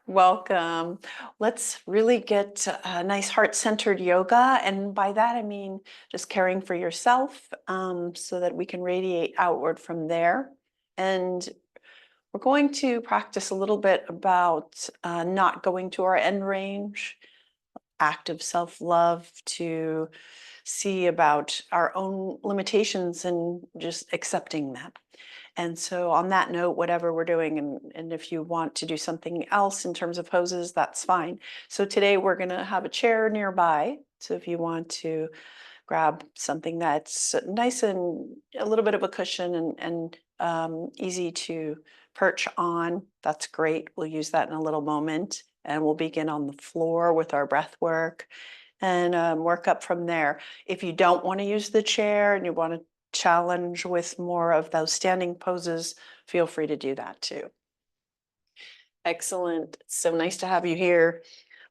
Welcome. Let's really get a nice heart-centered yoga. And by that, I mean just caring for yourself so that we can radiate outward from there. And we're going to practice a little bit about not going to our end range, active self-love to see about our own limitations and just accepting them. And so, on that note, whatever we're doing, and if you want to do something else in terms of poses, that's fine. So, today we're going to have a chair nearby. So, if you want to grab something that's nice and a little bit of a cushion and easy to perch on, that's great. We'll use that in a little moment. And we'll begin on the floor with our breath work and work up from there. If you don't want to use the chair and you want to challenge with more of those standing poses, feel free to do that too. Excellent. So nice to have you here.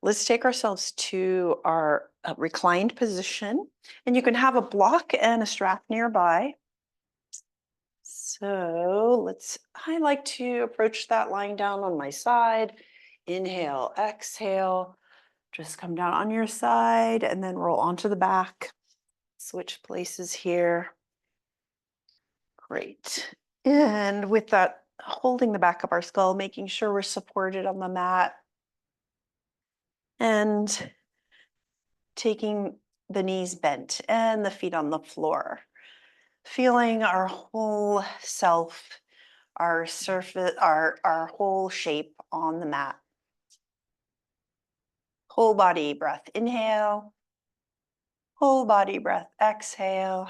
Let's take ourselves to our reclined position, and you can have a block and a strap nearby. So I like to approach that lying down on my side. Inhale, exhale, just come down on your side and then roll onto the back. Switch places here. Great. And with that, holding the back of our skull, making sure we're supported on the mat and taking the knees bent and the feet on the floor. Feeling our whole self, our surface, our whole shape on the mat. Whole body breath, inhale. Whole body breath, exhale.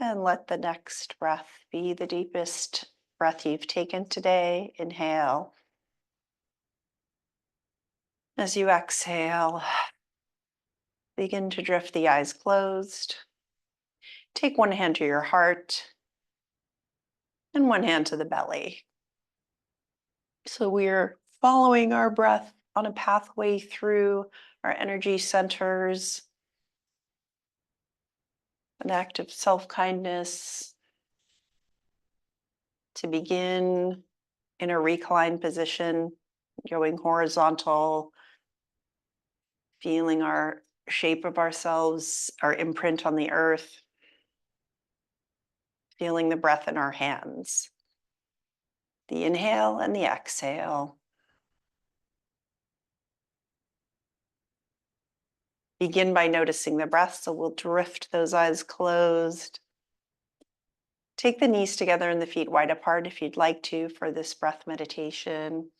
And let the next breath be the deepest breath you've taken today. Inhale. As you exhale, begin to drift the eyes closed. Take one hand to your heart and one hand to the belly. So we're following our breath on a pathway through our energy centers, an act of self-kindness to begin in a reclined position, going horizontal, feeling our shape of ourselves, our imprint on the earth, feeling the breath in our hands, the inhale and the exhale. Begin by noticing the breath, so we'll drift those eyes closed. Take the knees together and the feet wide apart if you'd like to for this breath meditation.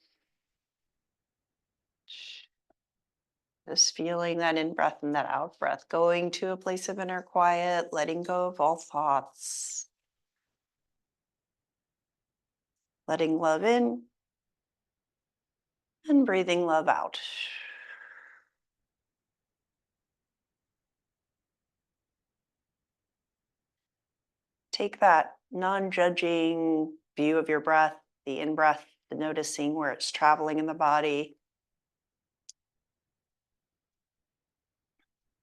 Just feeling that in breath and that out breath, going to a place of inner quiet, letting go of all thoughts, letting love in and breathing love out. Take that non-judging view of your breath, the in-breath, the noticing where it's traveling in the body,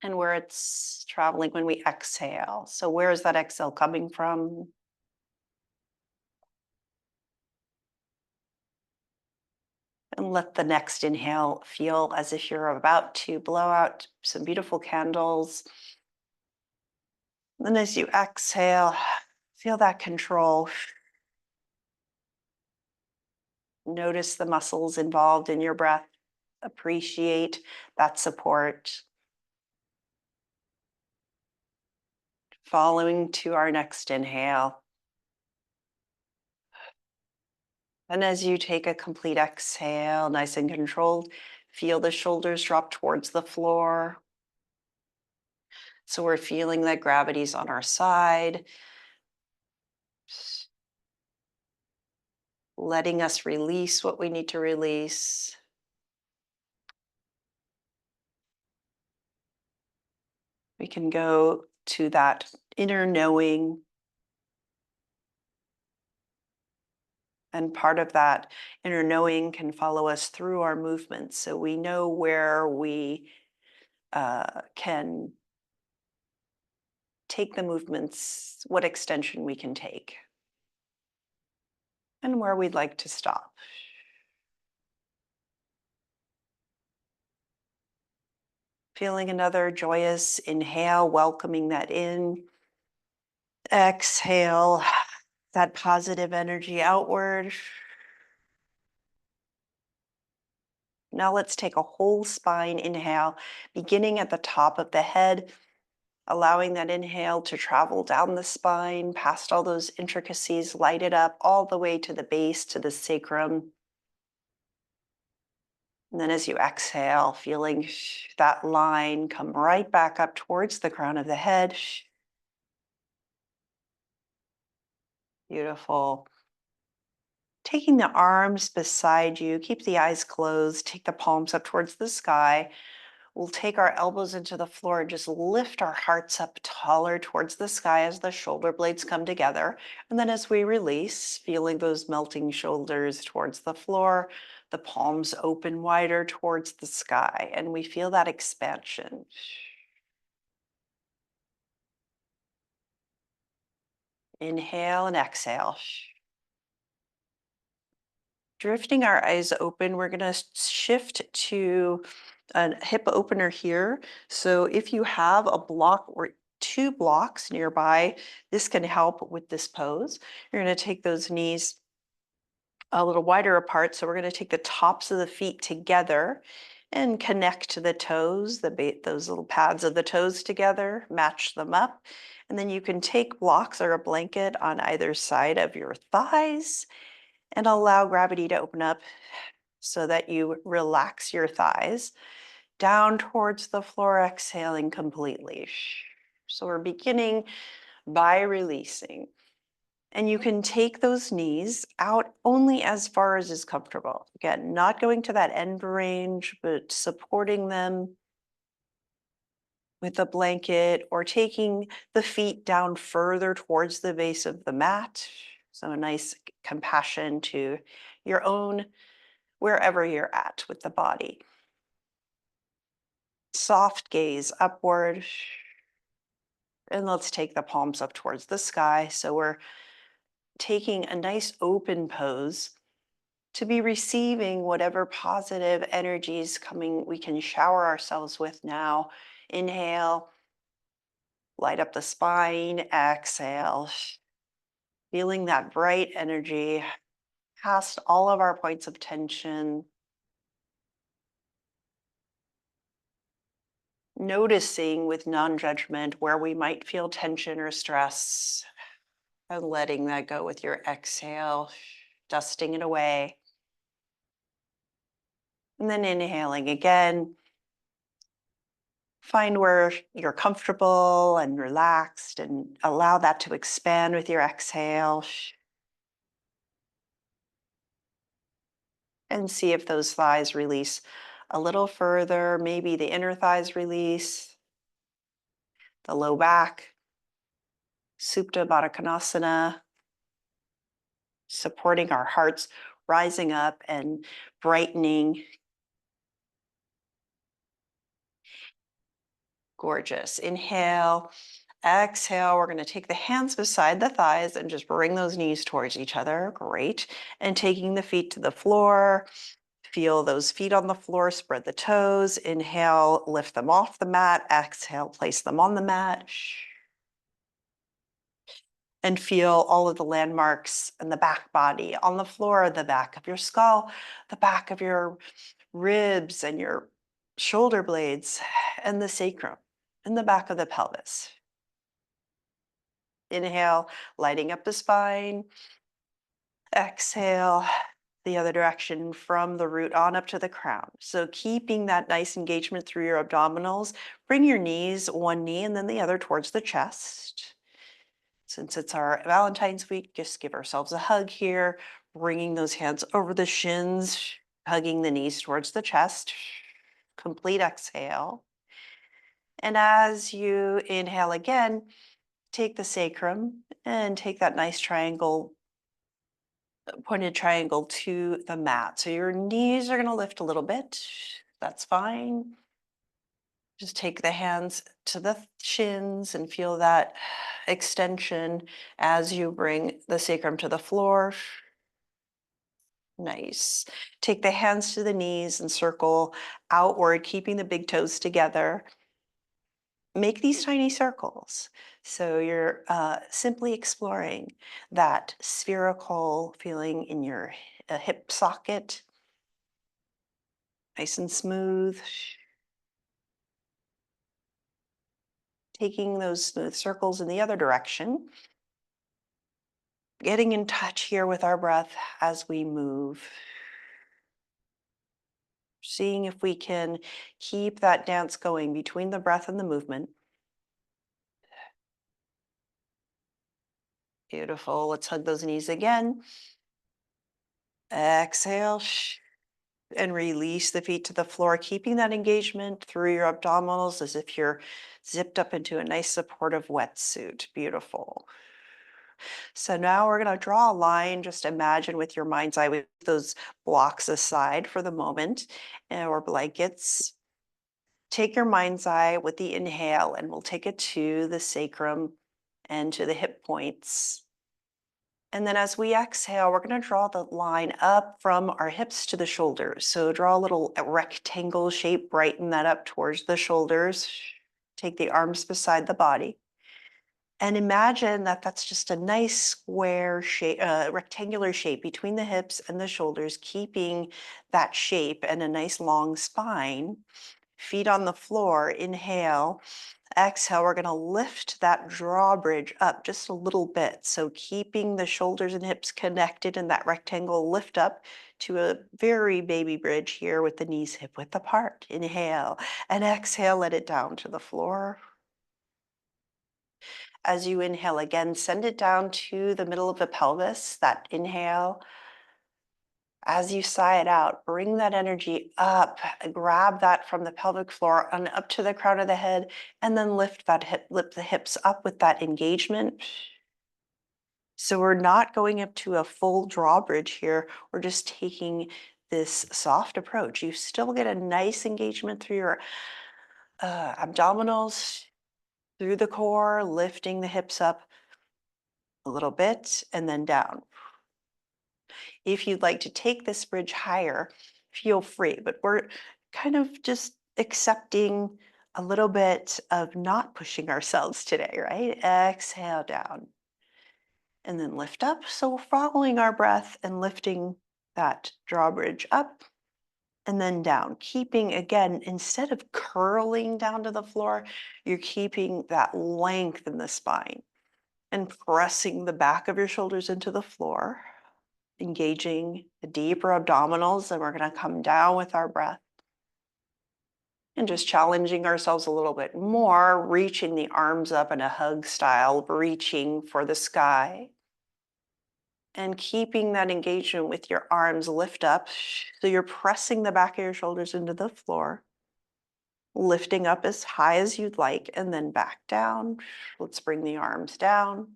and where it's traveling when we exhale. So where is that exhale coming from? And let the next inhale feel as if you're about to blow out some beautiful candles. Then as you exhale, feel that control. Notice the muscles involved in your breath. Appreciate that support. Following to our next inhale. And as you take a complete exhale, nice and controlled, feel the shoulders drop towards the floor. So we're feeling that gravity's on our side, letting us release what we need to release. We can go to that inner knowing. And part of that inner knowing can follow us through our movements. So we know where we can take the movements, what extension we can take, and where we'd like to stop. Feeling another joyous inhale, welcoming that in. Exhale that positive energy outward. Now let's take a whole spine inhale, beginning at the top of the head, allowing that inhale to travel down the spine, past all those intricacies, light it up all the way to the base, to the sacrum. And then as you exhale, feeling that line come right back up towards the crown of the head. Beautiful. Taking the arms beside you, keep the eyes closed, take the palms up towards the sky. We'll take our elbows into the floor and just lift our hearts up taller towards the sky as the shoulder blades come together. And then as we release, feeling those melting shoulders towards the floor, the palms open wider towards the sky, and we feel that expansion. Inhale and exhale. Drifting our eyes open, we're going to shift to a hip opener here. So if you have a block or two blocks nearby, this can help with this pose. You're going to take those knees a little wider apart. So we're going to take the tops of the feet together and connect to the toes, those little pads of the toes together, match them up. And then you can take blocks or a blanket on either side of your thighs and allow gravity to open up so that you relax your thighs down towards the floor, exhaling completely. So we're beginning by releasing. And you can take those knees out only as far as is comfortable. Again, not going to that end range, but supporting them with a blanket or taking the feet down further towards the base of the mat. So a nice compassion to your own, wherever you're at with the body. Soft gaze upward. And let's take the palms up towards the sky. So we're taking a nice open pose to be receiving whatever positive energies coming we can shower ourselves with now. Inhale, light up the spine, exhale, feeling that bright energy past all of our points of tension. Noticing with non-judgment where we might feel tension or stress and letting that go with your exhale, dusting it away. And then inhaling again. Find where you're comfortable and relaxed and allow that to expand with your exhale. And see if those thighs release a little further. Maybe the inner thighs release, the low back, Supta Baddha Konasana, supporting our hearts, rising up and brightening. Gorgeous. Inhale, exhale. We're going to take the hands beside the thighs and just bring those knees towards each other. Great. And taking the feet to the floor. Feel those feet on the floor, spread the toes. Inhale, lift them off the mat. Exhale, place them on the mat. And feel all of the landmarks and the back body on the floor, the back of your skull, the back of your ribs and your shoulder blades, and the sacrum, and the back of the pelvis. Inhale, lighting up the spine. Exhale, the other direction from the root on up to the crown. So keeping that nice engagement through your abdominals. Bring your knees, one knee and then the other towards the chest. Since it's our Valentine's week, just give ourselves a hug here, bringing those hands over the shins, hugging the knees towards the chest. Complete exhale. And as you inhale again, take the sacrum and take that nice triangle, pointed triangle to the mat. So your knees are going to lift a little bit. That's fine. Just take the hands to the shins and feel that extension as you bring the sacrum to the floor. Nice. Take the hands to the knees and circle outward, keeping the big toes together. Make these tiny circles. So you're simply exploring that spherical feeling in your hip socket, nice and smooth. Taking those smooth circles in the other direction, getting in touch here with our breath as we move, seeing if we can keep that dance going between the breath and the movement. Beautiful. Let's hug those knees again. Exhale and release the feet to the floor, keeping that engagement through your abdominals as if you're zipped up into a nice supportive wetsuit. Beautiful. So now we're going to draw a line. Just imagine with your mind's eye, with those blocks aside for the moment, or blankets. Take your mind's eye with the inhale, and we'll take it to the sacrum and to the hip points. And then as we exhale, we're going to draw the line up from our hips to the shoulders. So draw a little rectangle shape, brighten that up towards the shoulders. Take the arms beside the body. And imagine that that's just a nice square shape, rectangular shape between the hips and the shoulders, keeping that shape and a nice long spine. Feet on the floor, inhale. Exhale, we're going to lift that drawbridge up just a little bit. So keeping the shoulders and hips connected in that rectangle, lift up to a very baby bridge here with the knees hip width apart. Inhale and exhale, let it down to the floor. As you inhale again, send it down to the middle of the pelvis, that inhale. As you sigh it out, bring that energy up, grab that from the pelvic floor and up to the crown of the head, and then lift that hip, lift the hips up with that engagement. So we're not going up to a full drawbridge here. We're just taking this soft approach. You still get a nice engagement through your abdominals, through the core, lifting the hips up a little bit and then down. If you'd like to take this bridge higher, feel free, but we're kind of just accepting a little bit of not pushing ourselves today, right? Exhale down and then lift up. So following our breath and lifting that drawbridge up and then down, keeping again, instead of curling down to the floor, you're keeping that length in the spine and pressing the back of your shoulders into the floor, engaging the deeper abdominals, and we're going to come down with our breath and just challenging ourselves a little bit more, reaching the arms up in a hug style, reaching for the sky, and keeping that engagement with your arms lift up. So you're pressing the back of your shoulders into the floor, lifting up as high as you'd like, and then back down. Let's bring the arms down.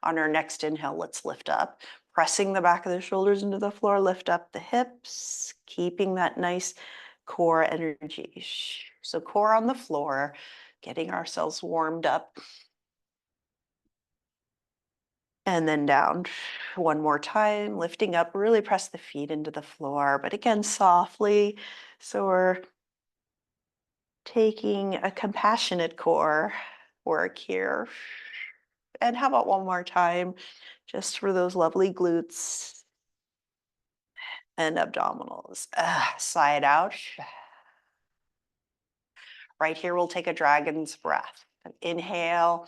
On our next inhale, let's lift up, pressing the back of the shoulders into the floor, lift up the hips, keeping that nice core energy. So core on the floor, getting ourselves warmed up. And then down one more time, lifting up, really press the feet into the floor, but again, softly. So we're taking a compassionate core work here. And how about one more time, just for those lovely glutes and abdominals. Sigh it out. Right here, we'll take a dragon's breath. Inhale.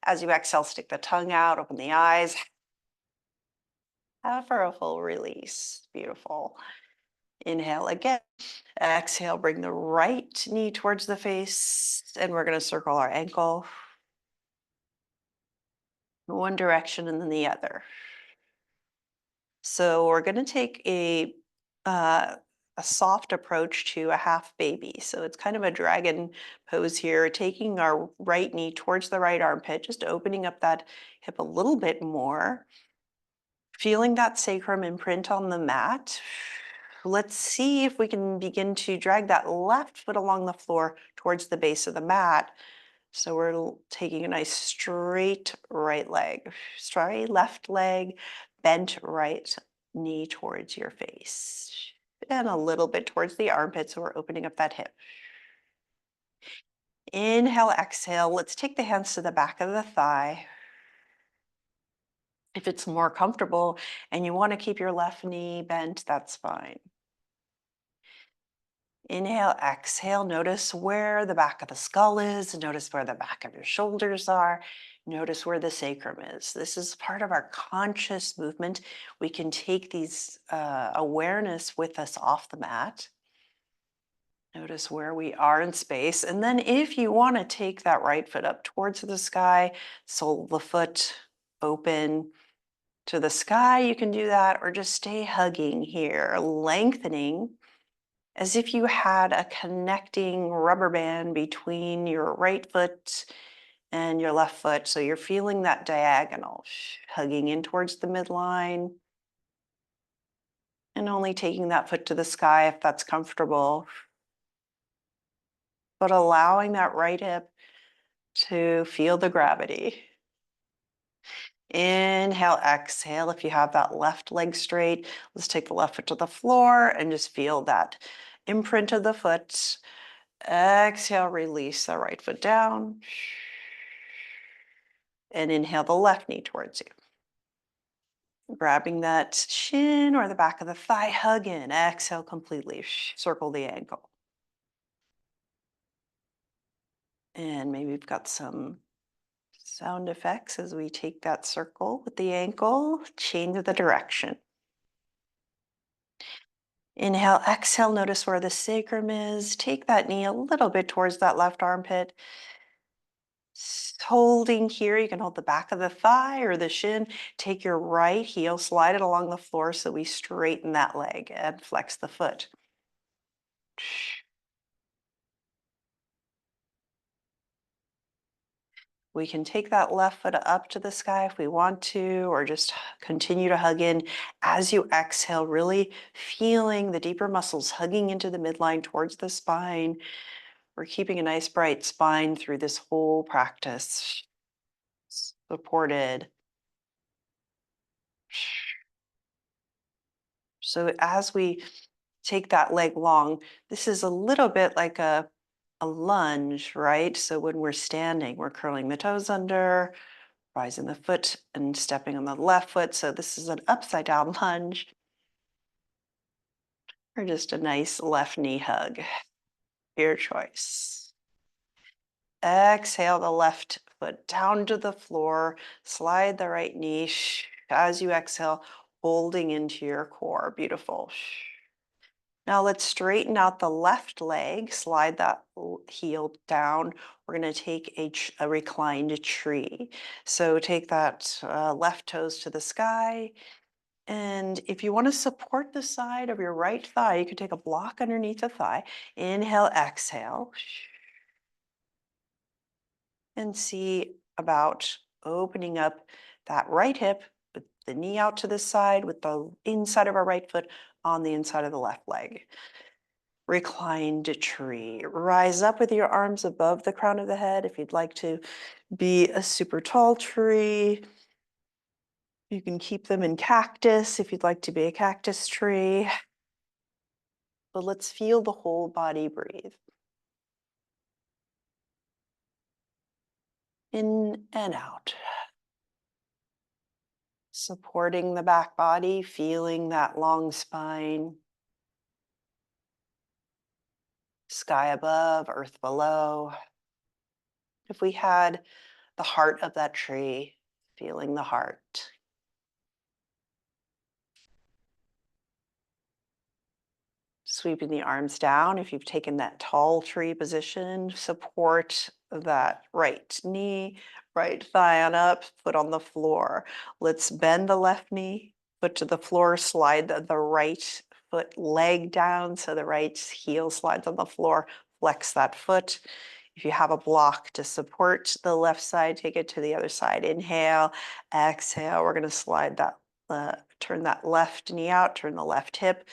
As you exhale, stick the tongue out, open the eyes. For a full release. Beautiful. Inhale again. Exhale, bring the right knee towards the face, and we're going to circle our ankle. One direction and then the other. So we're going to take uh, a soft approach to a half baby. So it's kind of a dragon pose here, taking our right knee towards the right armpit, just opening up that hip a little bit more, feeling that sacrum imprint on the mat. Let's see if we can begin to drag that left foot along the floor towards the base of the mat. So we're taking a nice straight right leg, straight left leg, bent right knee towards your face and a little bit towards the armpit. So we're opening up that hip. Inhale, exhale. Let's take the hands to the back of the thigh. If it's more comfortable and you want to keep your left knee bent, that's fine. Inhale, exhale. Notice where the back of the skull is. Notice where the back of your shoulders are. Notice where the sacrum is. This is part of our conscious movement. We can take these awareness with us off the mat. Notice where we are in space. And then if you want to take that right foot up towards the sky, sole of the foot open to the sky, you can do that, or just stay hugging here, lengthening as if you had a connecting rubber band between your right foot and your left foot. So you're feeling that diagonal, hugging in towards the midline, and only taking that foot to the sky if that's comfortable. But allowing that right hip to feel the gravity. Inhale, exhale. If you have that left leg straight, let's take the left foot to the floor and just feel that imprint of the foot. Exhale, release the right foot down. And inhale the left knee towards you. Grabbing that shin or the back of the thigh, hug in. Exhale completely. Circle the ankle. And maybe we've got some sound effects as we take that circle with the ankle, change the direction. Inhale, exhale, notice where the sacrum is. Take that knee a little bit towards that left armpit. Holding here, you can hold the back of the thigh or the shin. Take your right heel, slide it along the floor so we straighten that leg and flex the foot. We can take that left foot up to the sky if we want to, or just continue to hug in as you exhale, really feeling the deeper muscles hugging into the midline towards the spine. We're keeping a nice bright spine through this whole practice. Supported. So as we take that leg long, this is a little bit like a lunge, right? So when we're standing, we're curling the toes under, rising the foot and stepping on the left foot. So this is an upside down lunge or just a nice left knee hug. Your choice. Exhale the left foot down to the floor. Slide the right knee as you exhale, holding into your core. Beautiful. Now let's straighten out the left leg, slide that heel down. We're going to take a reclined tree. So take that left toes to the sky. And if you want to support the side of your right thigh, you can take a block underneath the thigh. Inhale, exhale. And see about opening up that right hip with the knee out to the side, with the inside of our right foot on the inside of the left leg. Reclined tree. Rise up with your arms above the crown of the head. If you'd like to be a super tall tree, you can keep them in cactus if you'd like to be a cactus tree. But let's feel the whole body breathe. In and out. Supporting the back body, feeling that long spine. Sky above, earth below. If we had the heart of that tree, feeling the heart. Sweeping the arms down. If you've taken that tall tree position, support that right knee, right thigh on up, foot on the floor. Let's bend the left knee, foot to the floor, slide the right foot leg down so the right heel slides on the floor, flex that foot. If you have a block to support the left side, take it to the other side. Inhale, exhale. We're going to slide that, turn that left knee out, turn the left hip,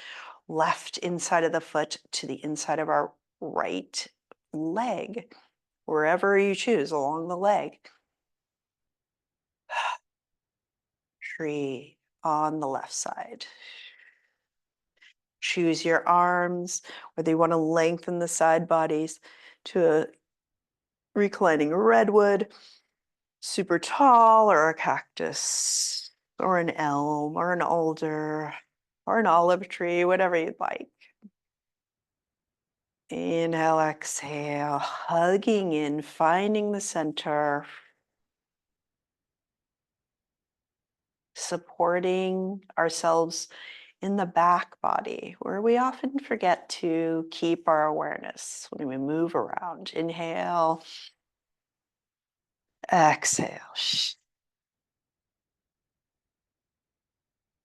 left inside of the foot to the inside of our right leg, wherever you choose along the leg. Tree. on the left side. Choose your arms, whether you want to lengthen the side bodies to a reclining redwood, super tall, or a cactus, or an elm, or an alder, or an olive tree, whatever you'd like. Inhale, exhale, hugging in, finding the center, supporting ourselves in the back body, where we often forget to keep our awareness when we move around. Inhale, exhale.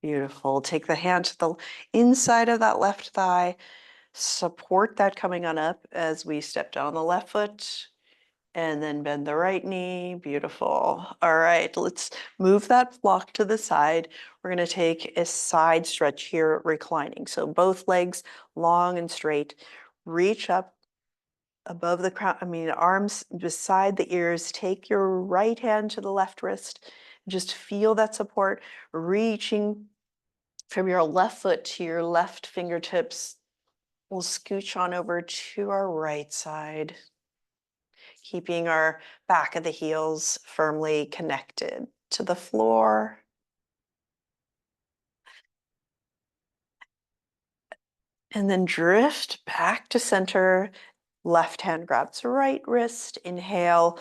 Beautiful. Take the hand to the inside of that left thigh. Support that coming on up as we step down the left foot and then bend the right knee. Beautiful. All right, let's move that block to the side. We're going to take a side stretch here, reclining. So both legs long and straight. Reach up above the crown, arms beside the ears. Take your right hand to the left wrist. Just feel that support, reaching from your left foot to your left fingertips. We'll scooch on over to our right side, keeping our back of the heels firmly connected to the floor. And then drift back to center. Left hand grabs right wrist. Inhale.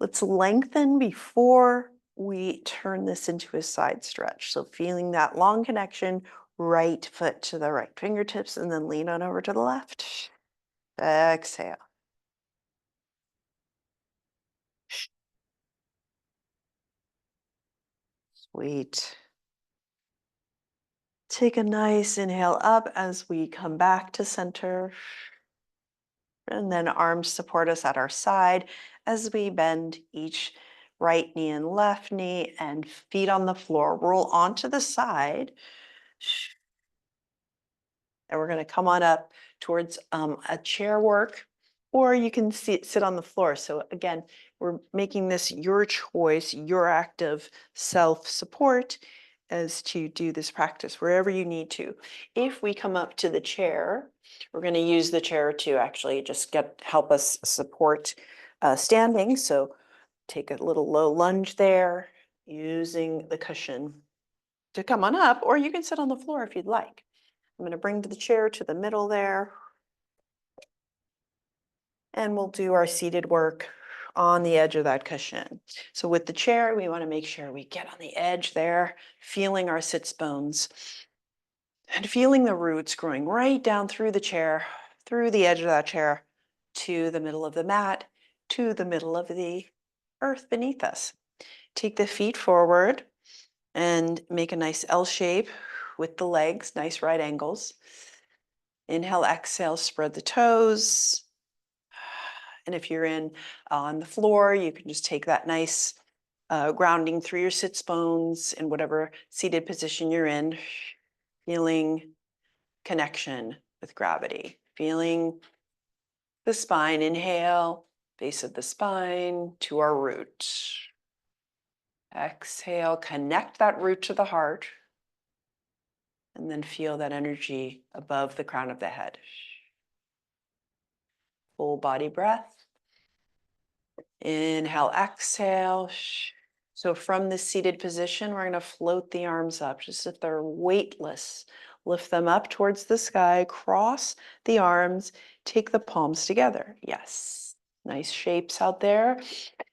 Let's lengthen before we turn this into a side stretch. So feeling that long connection, right foot to the right fingertips, and then lean on over to the left. Exhale. Sweet. Take a nice inhale up as we come back to center. And then arms support us at our side as we bend each right knee and left knee and feet on the floor. Roll onto the side. And we're going to come on up towards a chair work, or you can sit on the floor. So again, we're making this your choice, your act of self-support as to do this practice wherever you need to. If we come up to the chair, we're going to use the chair to actually just help us support standing. So take a little low lunge there using the cushion to come on up, or you can sit on the floor if you'd like. I'm going to bring the chair to the middle there, and we'll do our seated work on the edge of that cushion. So with the chair, we want to make sure we get on the edge there, feeling our sits bones and feeling the roots growing right down through the chair, through the edge of that chair, to the middle of the mat, to the middle of the earth beneath us. Take the feet forward and make a nice L shape with the legs, nice right angles. Inhale, exhale, spread the toes. And if you're on the floor, you can just take that nice grounding through your sits bones in whatever seated position you're in, feeling connection with gravity, feeling the spine. Inhale, base of the spine to our root. Exhale, connect that root to the heart, and then feel that energy above the crown of the head. Full body breath. Inhale, exhale. So from this seated position, we're going to float the arms up, just if they're weightless. Lift them up towards the sky, cross the arms, take the palms together. Yes, nice shapes out there.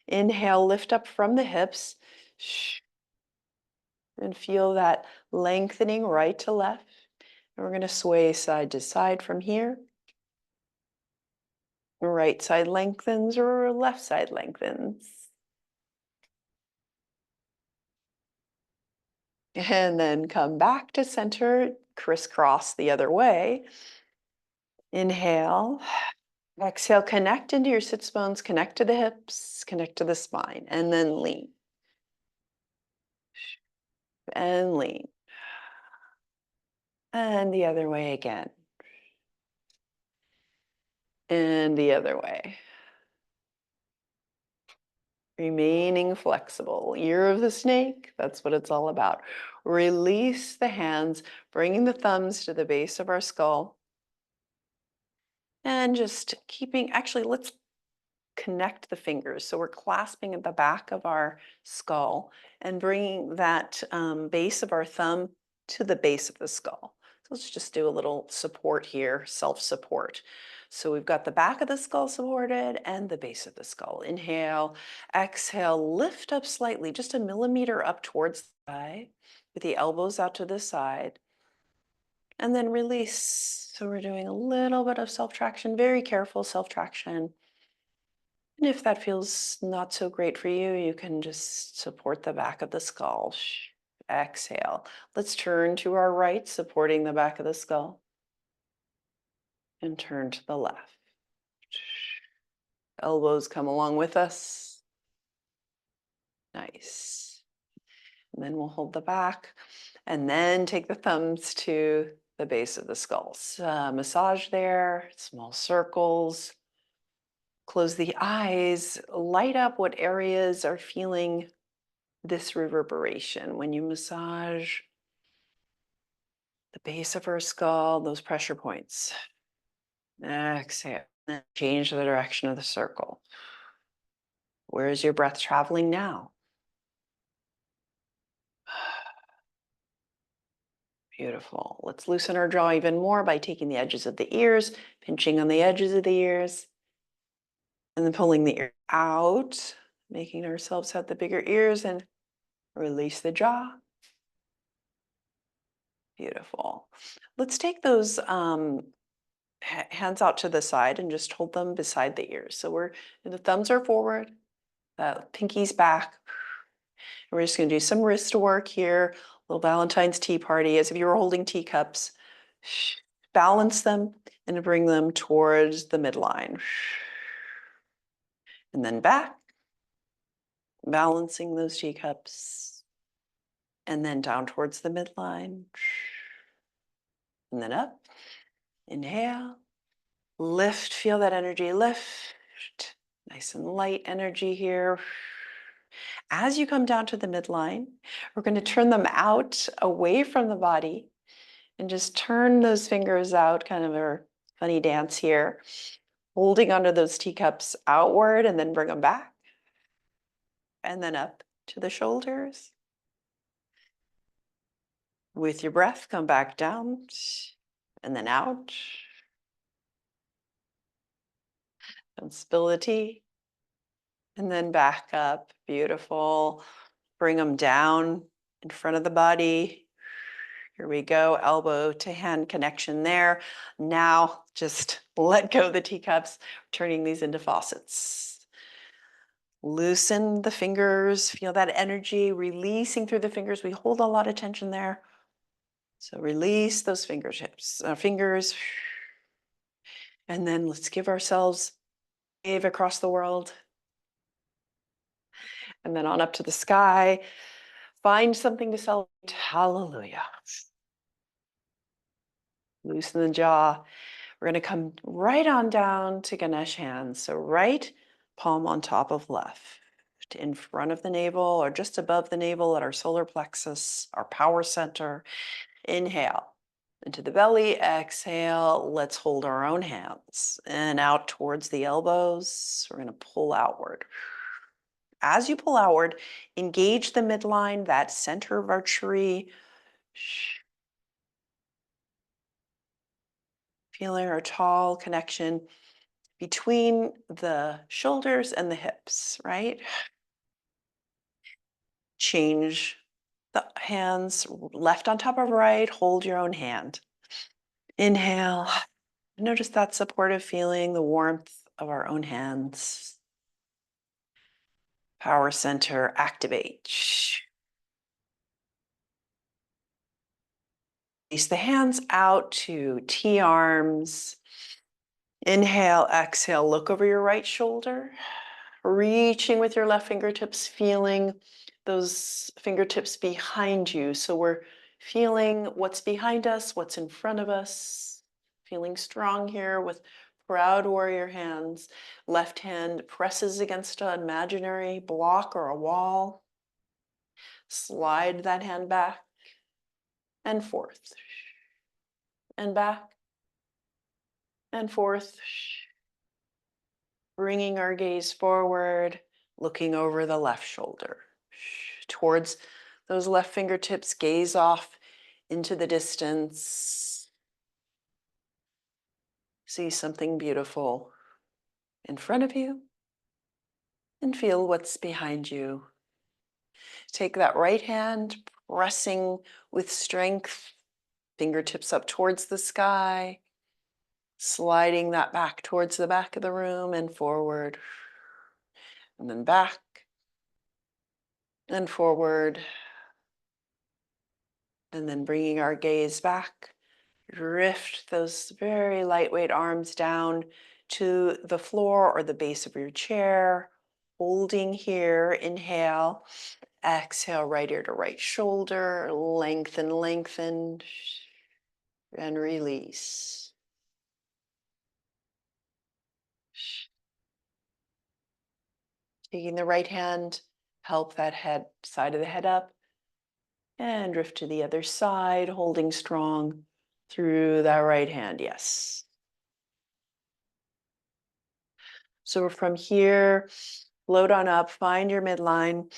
Inhale, lift up from the hips. And feel that lengthening right to left. And we're going to sway side to side from here. Right side lengthens or left side lengthens. And then come back to center, crisscross the other way. Inhale. Exhale, connect into your sits bones, connect to the hips, connect to the spine, and then lean. And lean. And the other way again. And the other way. Remaining flexible. Ear of the snake, that's what it's all about. Release the hands, bringing the thumbs to the base of our skull. And just keeping, actually, let's connect the fingers. So we're clasping at the back of our skull and bringing that base of our thumb to the base of the skull. So let's just do a little support here, self-support. So we've got the back of the skull supported and the base of the skull. Inhale, exhale, lift up slightly, just a millimeter up towards the sky, with the elbows out to the side. And then release. So we're doing a little bit of self-traction, very careful self-traction. And if that feels not so great for you, you can just support the back of the skull. Exhale. Let's turn to our right, supporting the back of the skull. And turn to the left. Elbows come along with us. Nice. And then we'll hold the back. And then take the thumbs to the base of the skull. Massage there, small circles. Close the eyes, light up what areas are feeling this reverberation when you massage the base of our skull, those pressure points. Exhale, and change the direction of the circle. Where is your breath traveling now? Beautiful. Let's loosen our jaw even more by taking the edges of the ears, pinching on the edges of the ears, and then pulling the ear out, making ourselves have the bigger ears, and release the jaw. Beautiful. Let's take those hands out to the side and just hold them beside the ears. So the thumbs are forward, pinky's back. And we're just going to do some wrist work here, a little Valentine's tea party, as if you were holding teacups. Balance them and bring them towards the midline. And then back, balancing those teacups. And then down towards the midline. And then up. Inhale. Lift, feel that energy lift. Nice and light energy here. As you come down to the midline, we're going to turn them out away from the body and just turn those fingers out, kind of a funny dance here, holding onto those teacups outward and then bring them back and then up to the shoulders. With your breath, come back down and then out. And spill the tea. And then back up. Beautiful. Bring them down in front of the body. Here we go. Elbow to hand connection there. Now just let go of the teacups, turning these into faucets. Loosen the fingers. Feel that energy releasing through the fingers. We hold a lot of tension there. So release those fingers. And then let's give ourselves a wave across the world. And then on up to the sky. Find something to celebrate. Hallelujah. Loosen the jaw. We're going to come right on down to Ganesh hands. So right palm on top of left, in front of the navel or just above the navel at our solar plexus, our power center. Inhale into the belly. Exhale. Let's hold our own hands and out towards the elbows. We're going to pull outward. As you pull outward, engage the midline, that center of our tree. Feeling our tall connection between the shoulders and the hips, right? Change the hands, left on top of right, hold your own hand. Inhale. Notice that supportive feeling, the warmth of our own hands. Power center, activate. Release the hands out to T-arms. Inhale, exhale, look over your right shoulder. Reaching with your left fingertips, feeling those fingertips behind you. So we're feeling what's behind us, what's in front of us. Feeling strong here with proud warrior hands. Left hand presses against an imaginary block or a wall. Slide that hand back. and forth, and back and forth, bringing our gaze forward, looking over the left shoulder towards those left fingertips, gaze off into the distance. See something beautiful in front of you and feel what's behind you. Take that right hand, pressing with strength, fingertips up towards the sky, sliding that back towards the back of the room and forward, and then back and forward, and then bringing our gaze back. Drift those very lightweight arms down to the floor or the base of your chair, holding here. Inhale, exhale, right ear to right shoulder, lengthen, lengthen, and release. Taking the right hand, help that head, side of the head up, and drift to the other side, holding strong through that right hand. Yes. So from here, float on up, find your midline.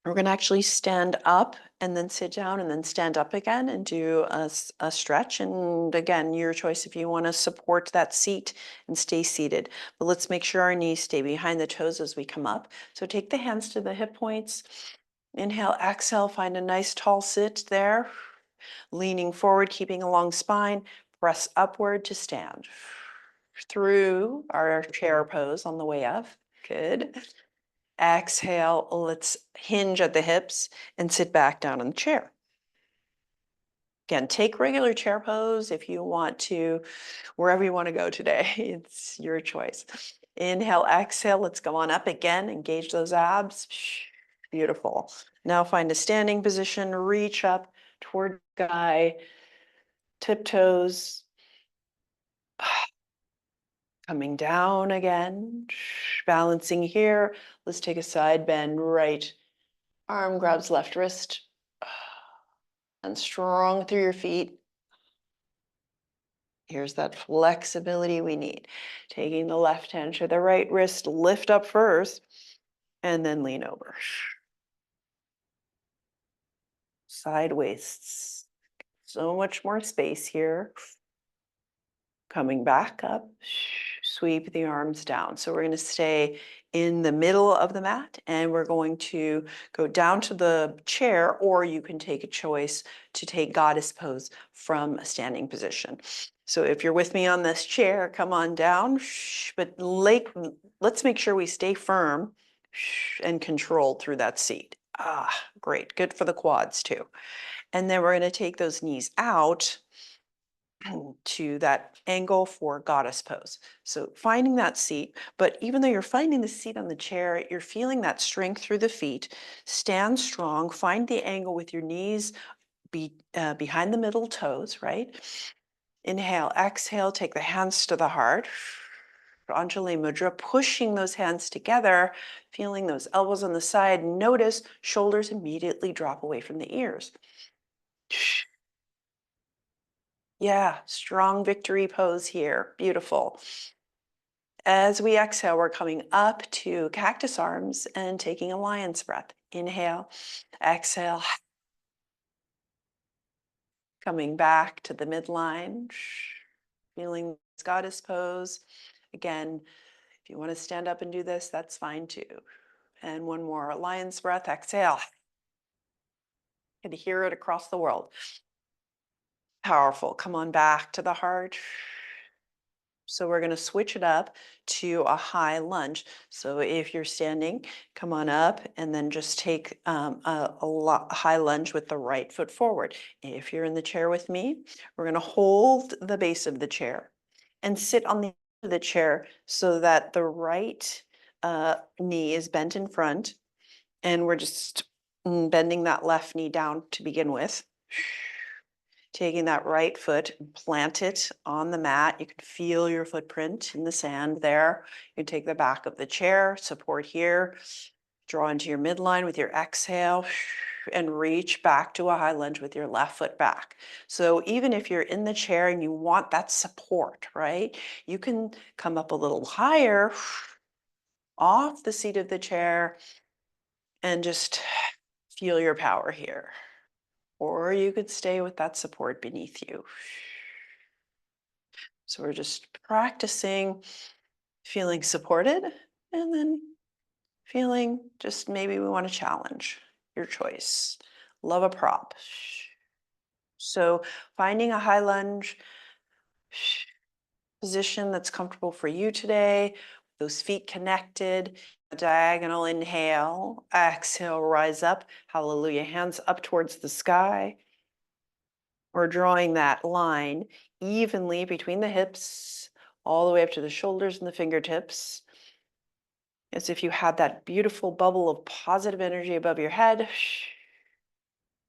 We're going to actually stand up and then sit down and then stand up again and do a stretch. And again, your choice if you want to support that seat and stay seated. But let's make sure our knees stay behind the toes as we come up. So take the hands to the hip points. Inhale, exhale, find a nice tall sit there. Leaning forward, keeping a long spine. Press upward to stand. Through our chair pose on the way up. Good. Exhale, let's hinge at the hips and sit back down in the chair. Again, take regular chair pose if you want to, wherever you want to go today. It's your choice. Inhale, exhale, let's go on up again. Engage those abs. Beautiful. Now find a standing position, reach up toward the sky, tiptoes. Coming down again, balancing here. Let's take a side bend, right arm grabs left wrist, and strong through your feet. Here's that flexibility we need. Taking the left hand to the right wrist, lift up first, and then lean over. Side waists. So much more space here. Coming back up, sweep the arms down. So we're going to stay in the middle of the mat and we're going to go down to the chair, or you can take a choice to take goddess pose from a standing position. So if you're with me on this chair, come on down, but let's make sure we stay firm and controlled through that seat. Ah, great. Good for the quads too. And then we're going to take those knees out to that angle for goddess pose. So finding that seat, but even though you're finding the seat on the chair, you're feeling that strength through the feet. Stand strong, find the angle with your knees behind the middle toes, right? Inhale, exhale, take the hands to the heart. Anjali Mudra, pushing those hands together, feeling those elbows on the side. Notice shoulders immediately drop away from the ears. Yeah, strong victory pose here. Beautiful. As we exhale, we're coming up to cactus arms and taking a lion's breath. Inhale, exhale. Coming back to the midline, feeling this goddess pose. Again, if you want to stand up and do this, that's fine too. And one more, lion's breath, exhale. You can hear it across the world. Powerful. Come on back to the heart. So we're going to switch it up to a high lunge. So if you're standing, come on up and then just take a high lunge with the right foot forward. If you're in the chair with me, we're going to hold the base of the chair and sit on the end of the chair so that the right knee is bent in front, and we're just bending that left knee down to begin with. Taking that right foot and plant it on the mat. You can feel your footprint in the sand there. You can take the back of the chair, support here. Draw into your midline with your exhale and reach back to a high lunge with your left foot back. So even if you're in the chair and you want that support, right? You can come up a little higher off the seat of the chair and just feel your power here. Or you could stay with that support beneath you. So we're just practicing feeling supported and then feeling just maybe we want to challenge your choice. Love a prop. So finding a high lunge position that's comfortable for you today, those feet connected, diagonal inhale, exhale, rise up, hallelujah, hands up towards the sky. We're drawing that line evenly between the hips, all the way up to the shoulders and the fingertips, as if you had that beautiful bubble of positive energy above your head.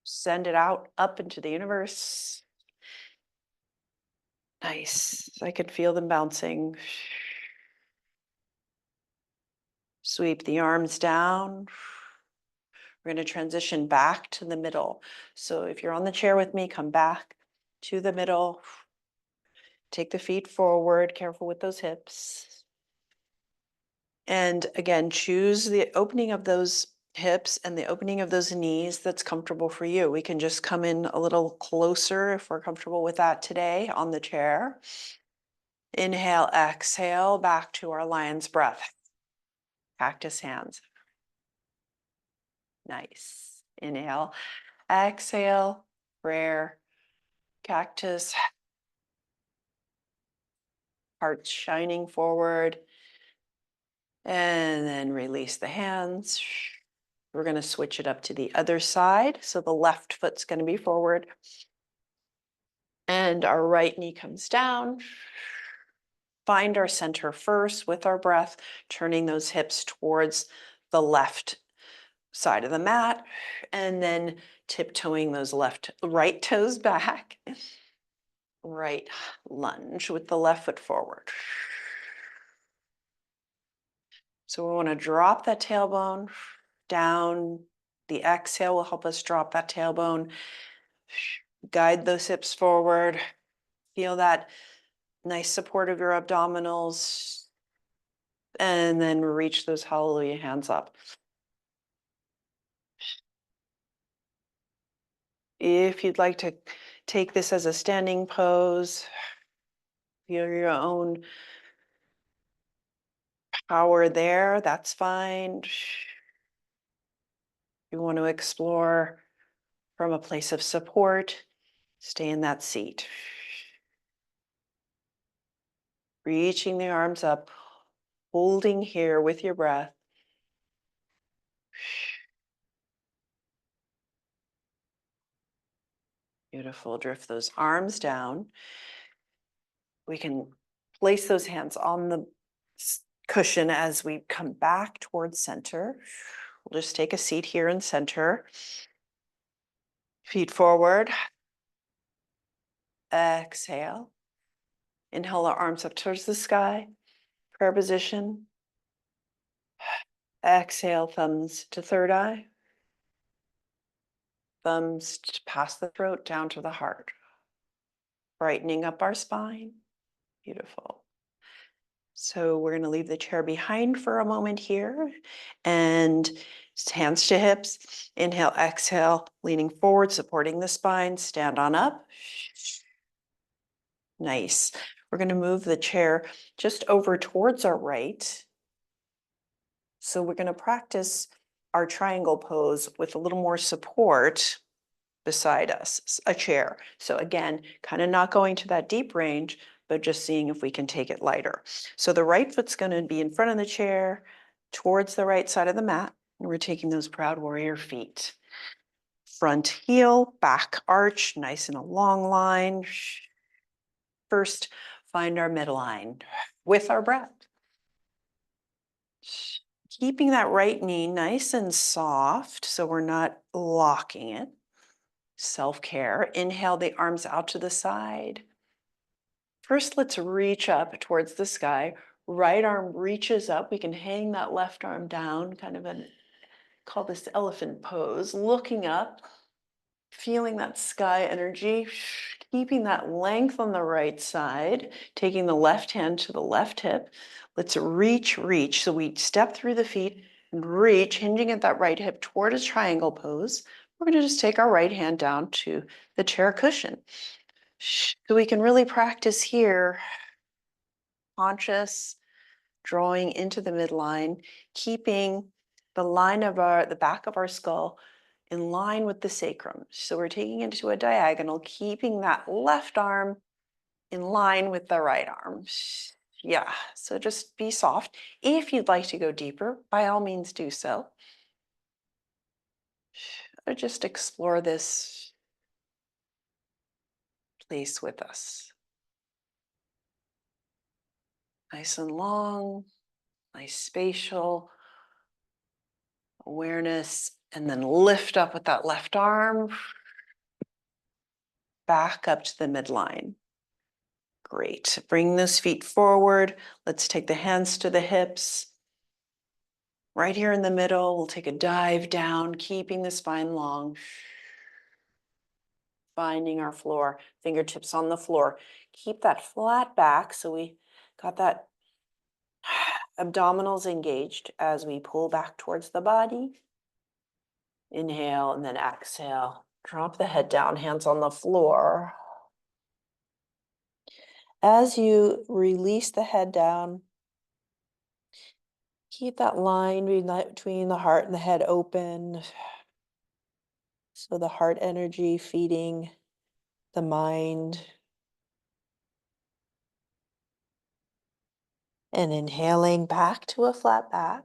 Send it out up into the universe. Nice. I could feel them bouncing. Sweep the arms down. We're going to transition back to the middle. So if you're on the chair with me, come back to the middle. Take the feet forward, careful with those hips. And again, choose the opening of those hips and the opening of those knees that's comfortable for you. We can just come in a little closer if we're comfortable with that today on the chair. Inhale, exhale, back to our lion's breath. Cactus hands. Nice. Inhale, exhale, prayer, cactus, heart shining forward. And then release the hands. We're going to switch it up to the other side. So the left foot's going to be forward. And our right knee comes down. Find our center first with our breath, turning those hips towards the left side of the mat, and then tiptoeing those right toes back. Right lunge with the left foot forward. So we want to drop that tailbone down. The exhale will help us drop that tailbone. Guide those hips forward. Feel that nice support of your abdominals. And then reach those hallelujah hands up. If you'd like to take this as a standing pose, feel your own power there, that's fine. You want to explore from a place of support, stay in that seat. Reaching the arms up, holding here with your breath. Beautiful. Drift those arms down. We can place those hands on the cushion as we come back towards center. We'll just take a seat here in center. Feet forward. Exhale. Inhale our arms up towards the sky. Prayer position. Exhale, thumbs to third eye. Thumbs past the throat down to the heart. Brightening up our spine. Beautiful. So we're going to leave the chair behind for a moment here and hands to hips. Inhale, exhale, leaning forward, supporting the spine. Stand on up. Nice. We're going to move the chair just over towards our right. So we're going to practice our triangle pose with a little more support beside us, a chair. So again, kind of not going to that deep range, but just seeing if we can take it lighter. So the right foot's going to be in front of the chair towards the right side of the mat. And we're taking those proud warrior feet. Front heel, back arch, nice in a long line. First, find our midline with our breath. Keeping that right knee nice and soft so we're not locking it. Self-care. Inhale the arms out to the side. First, let's reach up towards the sky. Right arm reaches up. We can hang that left arm down, kind of an call this elephant pose, looking up, feeling that sky energy, keeping that length on the right side, taking the left hand to the left hip. Let's reach, reach. So we step through the feet and reach, hinging at that right hip toward a triangle pose. We're going to just take our right hand down to the chair cushion. So we can really practice here, conscious, drawing into the midline, keeping the back of our skull in line with the sacrum. So we're taking it to a diagonal, keeping that left arm in line with the right arm. Yeah, so just be soft. If you'd like to go deeper, by all means do so. Or just explore this place with us. Nice and long, nice spatial awareness, and then lift up with that left arm, back up to the midline. Great. Bring those feet forward. Let's take the hands to the hips. Right here in the middle, we'll take a dive down, keeping the spine long. Finding our floor, fingertips on the floor. Keep that flat back so we got that abdominals engaged as we pull back towards the body. Inhale and then exhale. Drop the head down, hands on the floor. As you release the head down, keep that line between the heart and the head open. So the heart energy feeding the mind. And inhaling back to a flat back.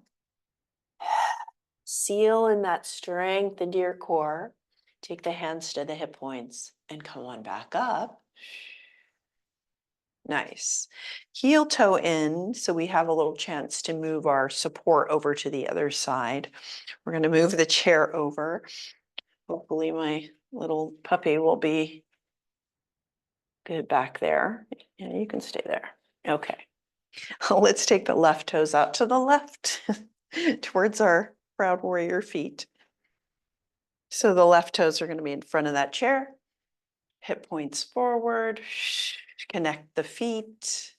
Seal in that strength into your core. Take the hands to the hip points and come on back up. Nice. Heel toe in, so we have a little chance to move our support over to the other side. We're going to move the chair over. Hopefully my little puppy will be good back there. Yeah, you can stay there. Okay. Let's take the left toes out to the left towards our proud warrior feet. So the left toes are going to be in front of that chair. Hip points forward. Connect the feet.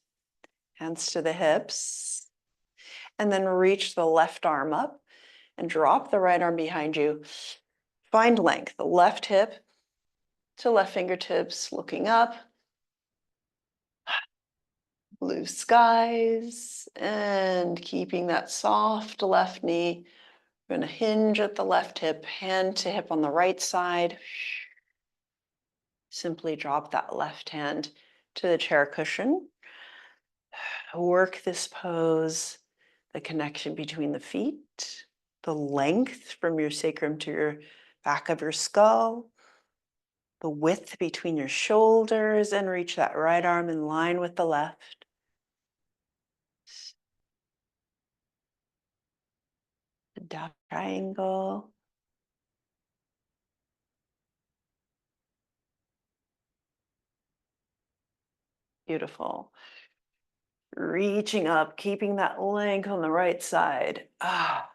Hands to the hips. And then reach the left arm up and drop the right arm behind you. Find length. The left hip to left fingertips, looking up. Blue skies. And keeping that soft left knee. We're going to hinge at the left hip, hand to hip on the right side. Simply drop that left hand to the chair cushion. Work this pose, the connection between the feet, the length from your sacrum to your back of your skull, the width between your shoulders, and reach that right arm in line with the left. The down triangle. Beautiful. Reaching up, keeping that length on the right side. Ah,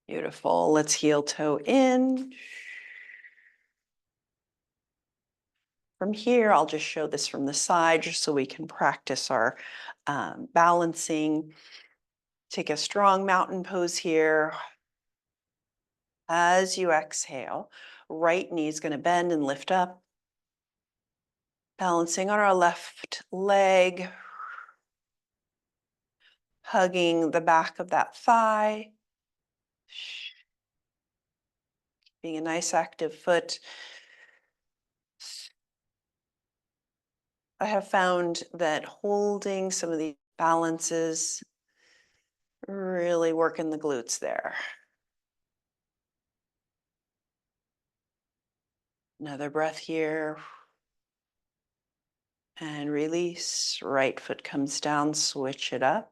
beautiful. Let's heel toe in. From here, I'll just show this from the side just so we can practice our balancing. Take a strong mountain pose here. As you exhale, right knee is going to bend and lift up. Balancing on our left leg. Hugging the back of that thigh. Being a nice active foot. I have found that holding some of these balances really working the glutes there. Another breath here. And release. Right foot comes down, switch it up.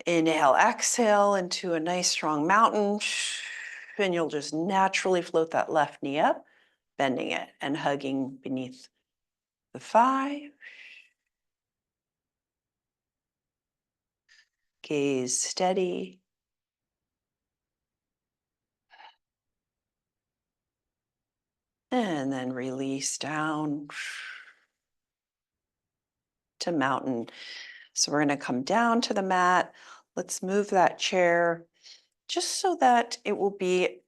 Inhale, exhale into a nice strong mountain. And you'll just naturally float that left knee up, bending it and hugging beneath the thigh. Gaze steady. And then release down to mountain. So we're going to come down to the mat. Let's move that chair just so that it will be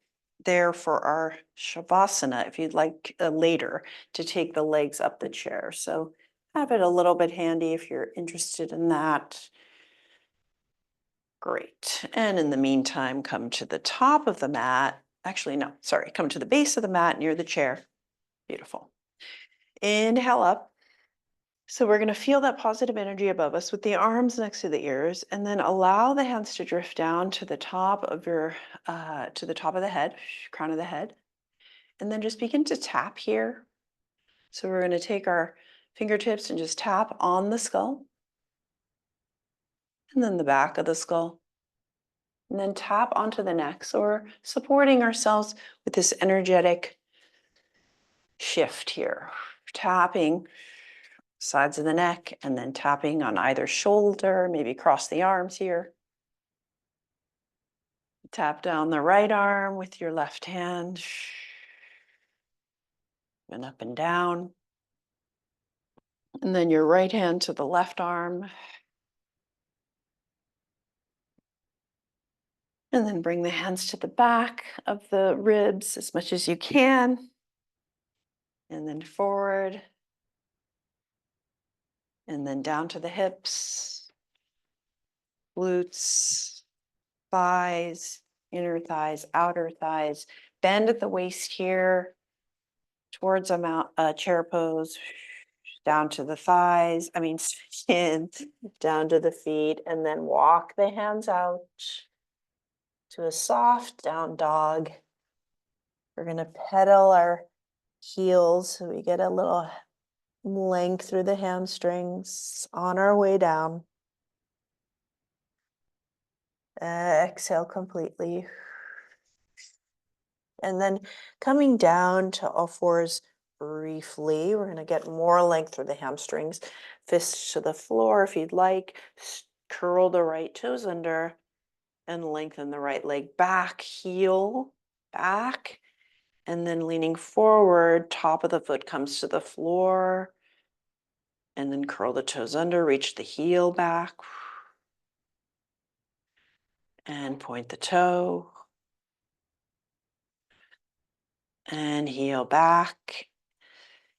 there for our shavasana if you'd like later to take the legs up the chair. So have it a little bit handy if you're interested in that. Great. And in the meantime, come to the top of the mat. Actually, no, sorry, come to the base of the mat near the chair. Beautiful. Inhale up. So we're going to feel that positive energy above us with the arms next to the ears, and then allow the hands to drift down to the top of to the top of the head, crown of the head, and then just begin to tap here. So we're going to take our fingertips and just tap on the skull, and then the back of the skull, and then tap onto the neck. So we're supporting ourselves with this energetic shift here, tapping sides of the neck, and then tapping on either shoulder, maybe cross the arms here. Tap down the right arm with your left hand and up and down. And then your right hand to the left arm. And then bring the hands to the back of the ribs as much as you can. And then forward. And then down to the hips, glutes, thighs, inner thighs, outer thighs. Bend at the waist here towards a chair pose. Down to the thighs, shin, down to the feet, and then walk the hands out to a soft down dog. We're going to pedal our heels so we get a little length through the hamstrings on our way down. Exhale completely. And then coming down to all fours briefly, we're going to get more length through the hamstrings. Fists to the floor if you'd like. Curl the right toes under and lengthen the right leg back, heel back, and then leaning forward, top of the foot comes to the floor, and then curl the toes under, reach the heel back, and point the toe, and heel back.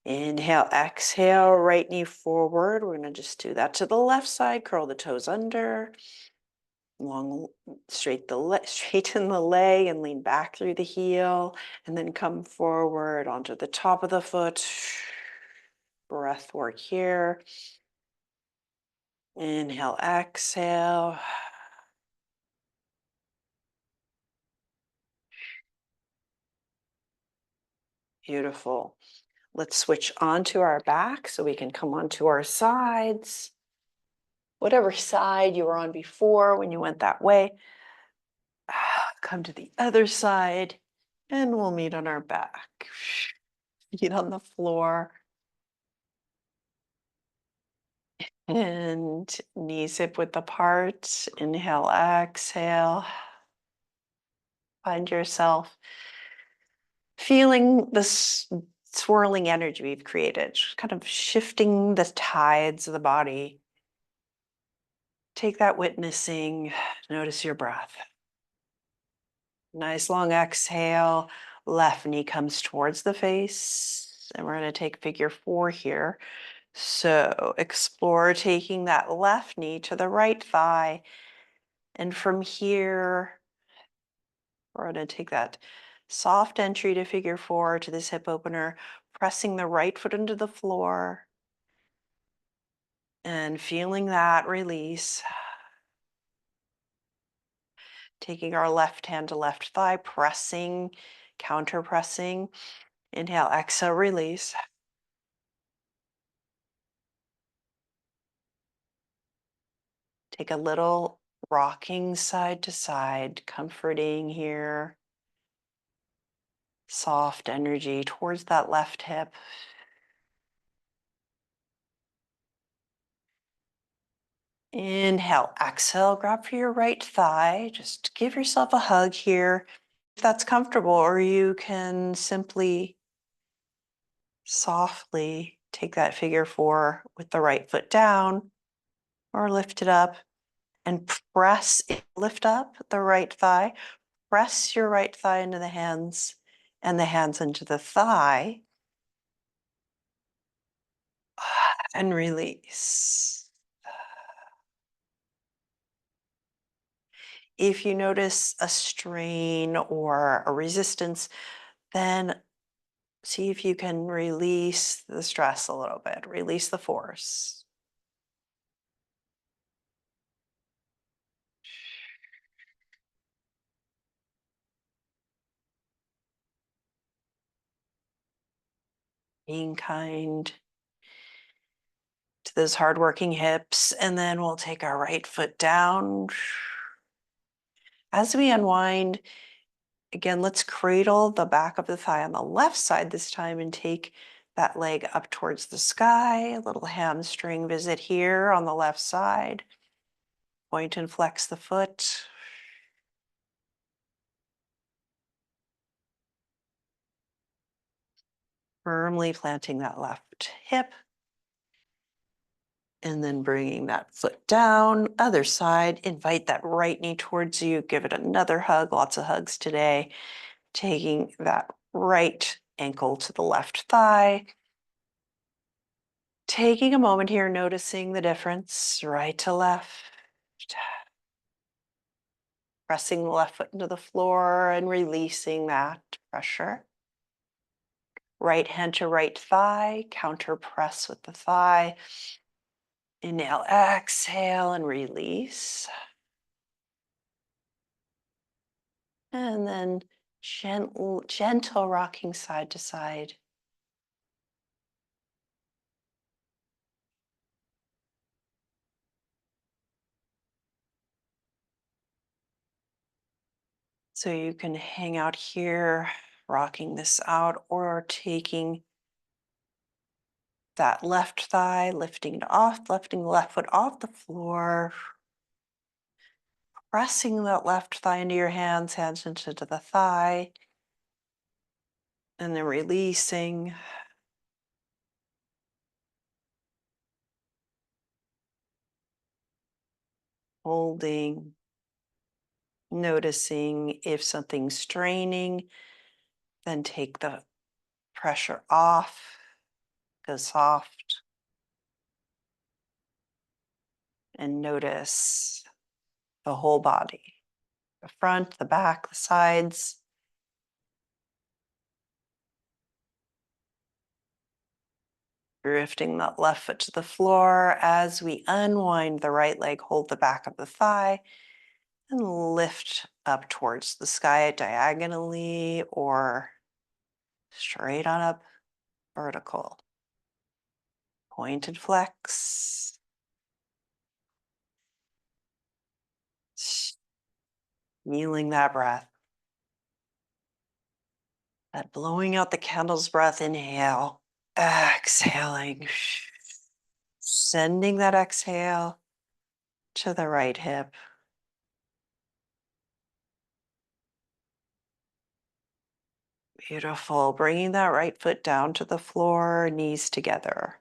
Inhale, exhale, right knee forward. We're going to just do that to the left side, curl the toes under, straighten the leg and lean back through the heel, and then come forward onto the top of the foot. Breath work here. Inhale, exhale. Beautiful. Let's switch onto our back so we can come onto our sides. Whatever side you were on before when you went that way. Come to the other side and we'll meet on our back. Feet on the floor. And knees hip width apart. Inhale, exhale. Find yourself feeling this swirling energy we've created, kind of shifting the tides of the body. Take that witnessing, notice your breath. Nice long exhale, left knee comes towards the face, and we're going to take figure 4 here. So explore taking that left knee to the right thigh, and from here, we're going to take that soft entry to figure 4 to this hip opener, pressing the right foot into the floor, and feeling that release. Taking our left hand to left thigh, pressing, counter pressing. Inhale, exhale, release. Take a little rocking side to side, comforting here. Soft energy towards that left hip. Inhale, exhale, grab for your right thigh. Just give yourself a hug here if that's comfortable, or you can simply Softly take that figure four with the right foot down or lift it up and lift up the right thigh, press your right thigh into the hands and the hands into the thigh and release. If you notice a strain or a resistance, then see if you can release the stress a little bit, release the force. Being kind to those hardworking hips. And then we'll take our right foot down. As we unwind, again, let's cradle the back of the thigh on the left side this time and take that leg up towards the sky. A little hamstring visit here on the left side. Point and flex the foot. Firmly planting that left hip. And then bringing that foot down. Other side, invite that right knee towards you. Give it another hug. Lots of hugs today. Taking that right ankle to the left thigh. Taking a moment here, noticing the difference, right to left. Pressing the left foot into the floor and releasing that pressure. Right hand to right thigh, counter press with the thigh. Inhale, exhale, and release. And then gentle rocking side to side. So you can hang out here, rocking this out, or taking that left thigh, lifting it off, lifting the left foot off the floor, pressing that left thigh into your hands, hands into the thigh, and then releasing. Holding, noticing if something's straining, then take the pressure off, go soft, and notice the whole body, the front, the back, the sides. Drifting that left foot to the floor as we unwind the right leg, hold the back of the thigh, and lift up towards the sky diagonally or straight on up vertical. Point and flex. Feeling that breath. That blowing out the candle's breath, inhale, exhaling, sending that exhale to the right hip. Beautiful. Bringing that right foot down to the floor, knees together,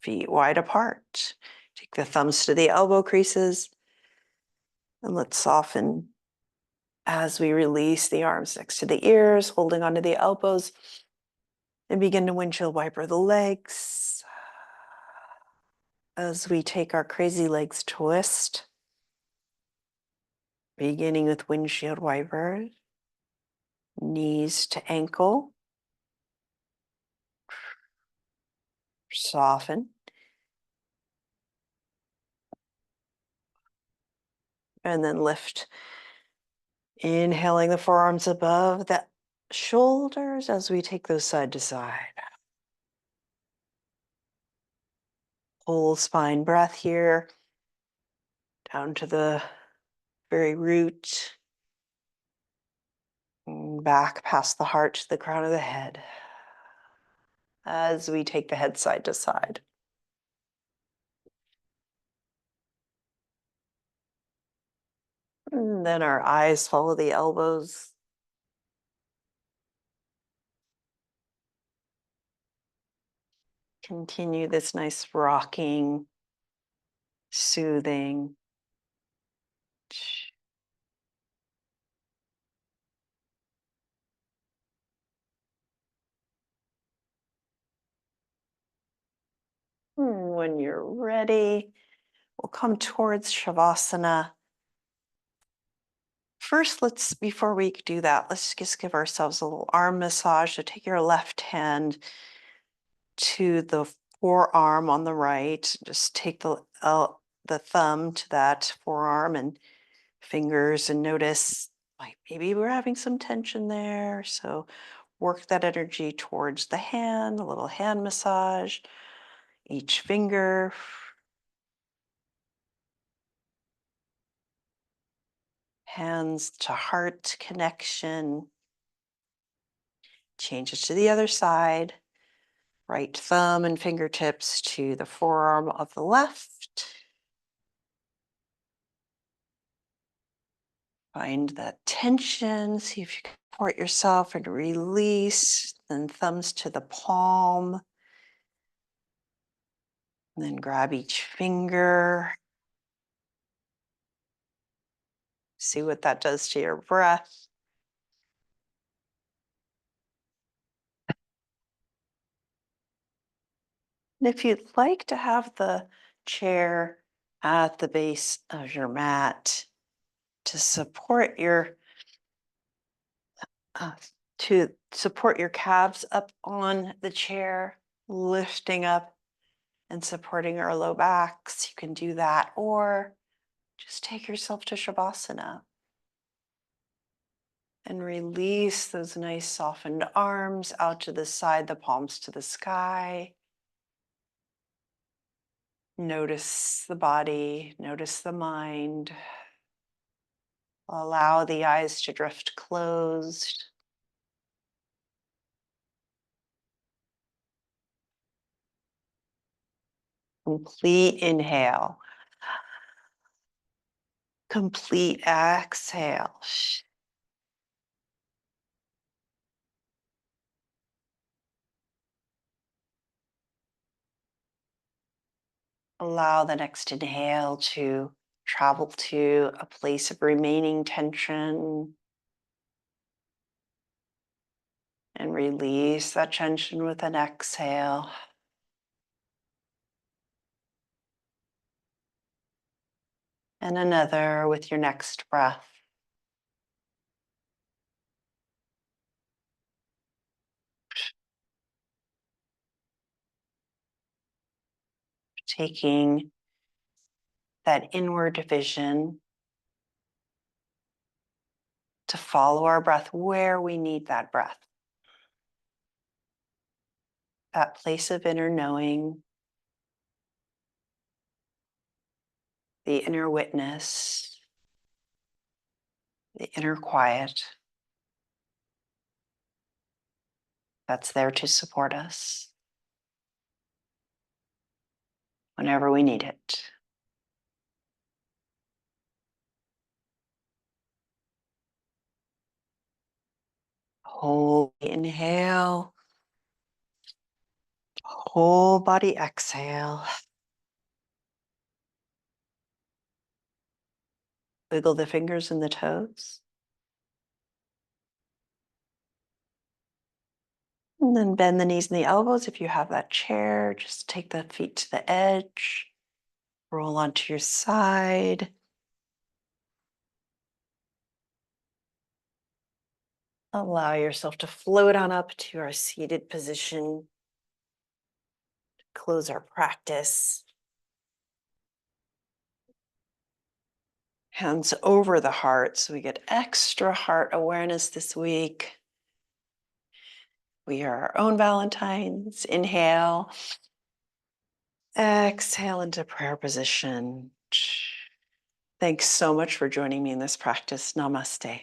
feet wide apart. Take the thumbs to the elbow creases, and let's soften as we release the arms next to the ears, holding onto the elbows, and begin to windshield wiper the legs. As we take our crazy legs twist, beginning with windshield wipers, knees to ankle, soften, and then lift. Inhaling the forearms above the shoulders as we take those side to side. Whole spine breath here, down to the very root, back past the heart to the crown of the head. As we take the head side to side. And then our eyes follow the elbows. Continue this nice rocking, soothing. When you're ready, we'll come towards Shavasana. First, before we do that, let's just give ourselves a little arm massage. So take your left hand to the forearm on the right. Just take the thumb to that forearm and fingers and notice like maybe we're having some tension there. So work that energy towards the hand, a little hand massage, each finger. Hands to heart connection. Change it to the other side. Right thumb and fingertips to the forearm of the left. Find that tension. See if you can support yourself and release. Then thumbs to the palm. And then grab each finger. See what that does to your breath. And if you'd like to have the chair at the base of your mat to support your uh, calves up on the chair, lifting up and supporting our low backs, you can do that, or just take yourself to Shavasana and release those nice softened arms out to the side, the palms to the sky. Notice the body, notice the mind. Allow the eyes to drift closed. Complete inhale. Complete exhale. Allow the next inhale to travel to a place of remaining tension and release that tension with an exhale. And another with your next breath. Taking that inward vision to follow our breath where we need that breath. That place of inner knowing, the inner witness, the inner quiet that's there to support us whenever we need it. Whole inhale, whole body exhale. Wiggle the fingers and the toes. And then bend the knees and the elbows. If you have that chair, just take the feet to the edge. Roll onto your side. Allow yourself to float on up to our seated position. Close our practice. Hands over the heart so we get extra heart awareness this week. We are our own Valentines. Inhale. Exhale into prayer position. Thanks so much for joining me in this practice. Namaste.